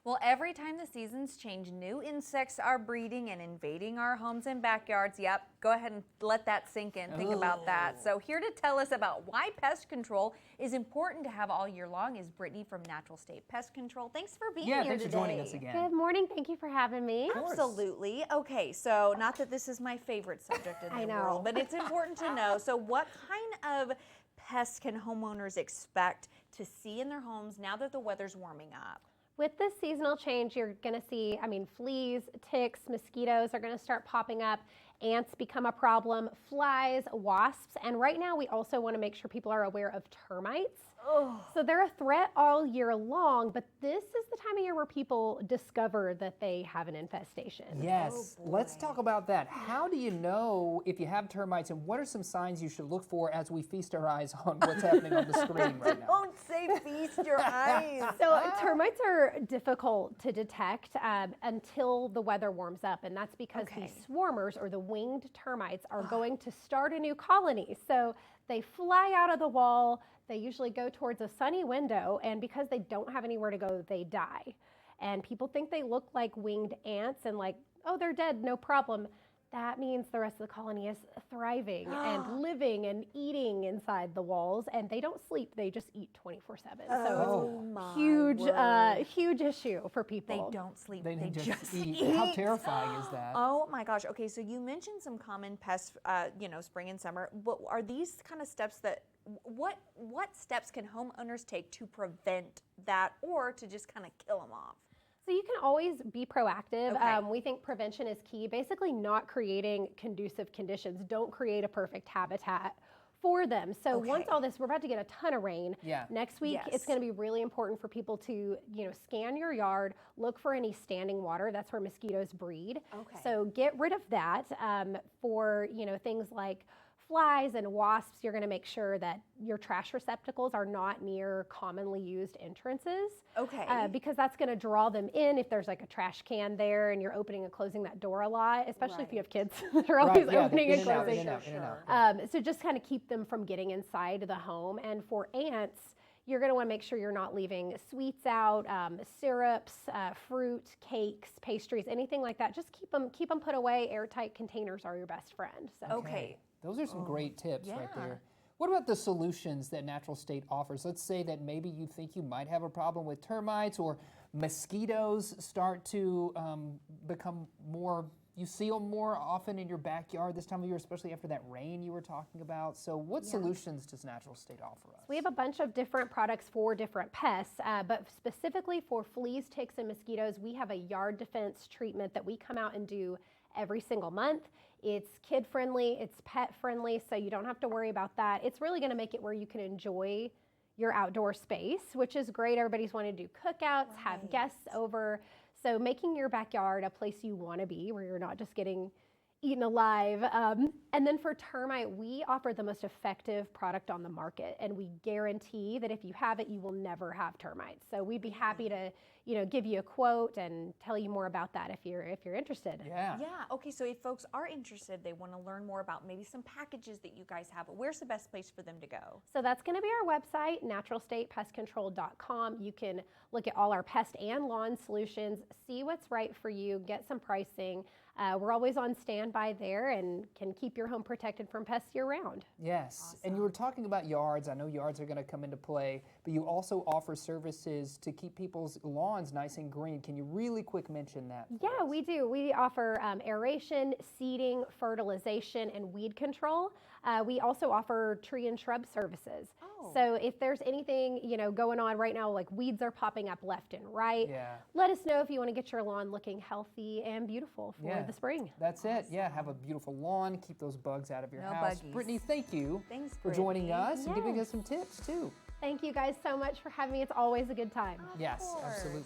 Well, every time the seasons change, new insects are breeding and invading our homes and backyards. Yep, go ahead and let that sink in. Think about that. So here to tell us about why pest control is important to have all year long is Brittany from Natural State Pest Control. Thanks for being here today. Yeah, thanks for joining us again. Good morning. Thank you for having me. Absolutely. Okay, so not that this is my favorite subject in the world, but it's important to know. So what kind of pests can homeowners expect to see in their homes now that the weather's warming up? With this seasonal change, you're going to see, fleas, ticks, mosquitoes are going to start popping up. Ants become a problem, flies, wasps, and right now we also want to make sure people are aware of termites. So they're a threat all year long, but this is the time of year where people discover that they have an infestation. Yes, let's talk about that. How do you know if you have termites, and what are some signs you should look for as we feast our eyes on what's happening on the screen right now? Don't say feast your eyes. So termites are difficult to detect until the weather warms up, and that's because these swarmers, or the winged termites, are going to start a new colony. So they fly out of the wall. They usually go towards a sunny window, and because they don't have anywhere to go, they die. And people think they look like winged ants and like, oh, they're dead, no problem. That means the rest of the colony is thriving and living and eating inside the walls, and they don't sleep, they just eat 24/7. So it's huge issue for people. They don't sleep, They just eat. How terrifying is that? Oh my gosh. Okay, so you mentioned some common pests, spring and summer, but are these kind of steps that, what steps can homeowners take to prevent that or to just kind of kill them off? So you can always be proactive. We think prevention is key, basically not creating conducive conditions. Don't create a perfect habitat for them. So once all this, we're about to get a ton of rain. Next week, it's going to be really important for people to, scan your yard, look for any standing water. That's where mosquitoes breed. So get rid of that. For, things like flies and wasps, you're going to make sure that your trash receptacles are not near commonly used entrances. Because that's going to draw them in if there's like a trash can there and you're opening and closing that door a lot, especially if you have kids that are always opening and closing. So just kind of keep them from getting inside the home. And for ants, you're going to want to make sure you're not leaving sweets out, syrups, fruit, cakes, pastries, anything like that. Just keep them put away. Airtight containers are your best friend. So. Those are some great tips right there. What about the solutions that Natural State offers? Let's say that maybe you think you might have a problem with termites, or mosquitoes start to become more, you see them more often in your backyard this time of year, especially after that rain you were talking about. So what solutions does Natural State offer us? We have a bunch of different products for different pests, but specifically for fleas, ticks, and mosquitoes, we have a yard defense treatment that we come out and do every single month. It's kid friendly, it's pet friendly, so you don't have to worry about that. It's really gonna make it where you can enjoy your outdoor space, which is great. Everybody's wanting to do cookouts, have guests over. So making your backyard a place you wanna be, where you're not just getting eaten alive. And then for termite, we offer the most effective product on the market, and we guarantee that if you have it, you will never have termites. So we'd be happy to, give you a quote and tell you more about that if you're interested. Okay, so if folks are interested, they want to learn more about maybe some packages that you guys have, where's the best place for them to go? So that's going to be our website, naturalstatepestcontrol.com. You can look at all our pest and lawn solutions, see what's right for you, get some pricing. We're always on standby there and can keep your home protected from pests year round. Yes, and you were talking about yards. I know yards are going to come into play, but you also offer services to keep people's lawns nice and green. Can you really quick mention that? Yeah, we do. We offer aeration, seeding, fertilization, and weed control. We also offer tree and shrub services. So if there's anything, going on right now, like weeds are popping up left and right, let us know if you want to get your lawn looking healthy and beautiful for the spring. That's it. Yeah, have a beautiful lawn. Keep those bugs out of your house. Buggies. Brittany, thank you for Brittany. joining us and giving us some tips too. Thank you guys so much for having me. It's always a good time. Yes, absolutely.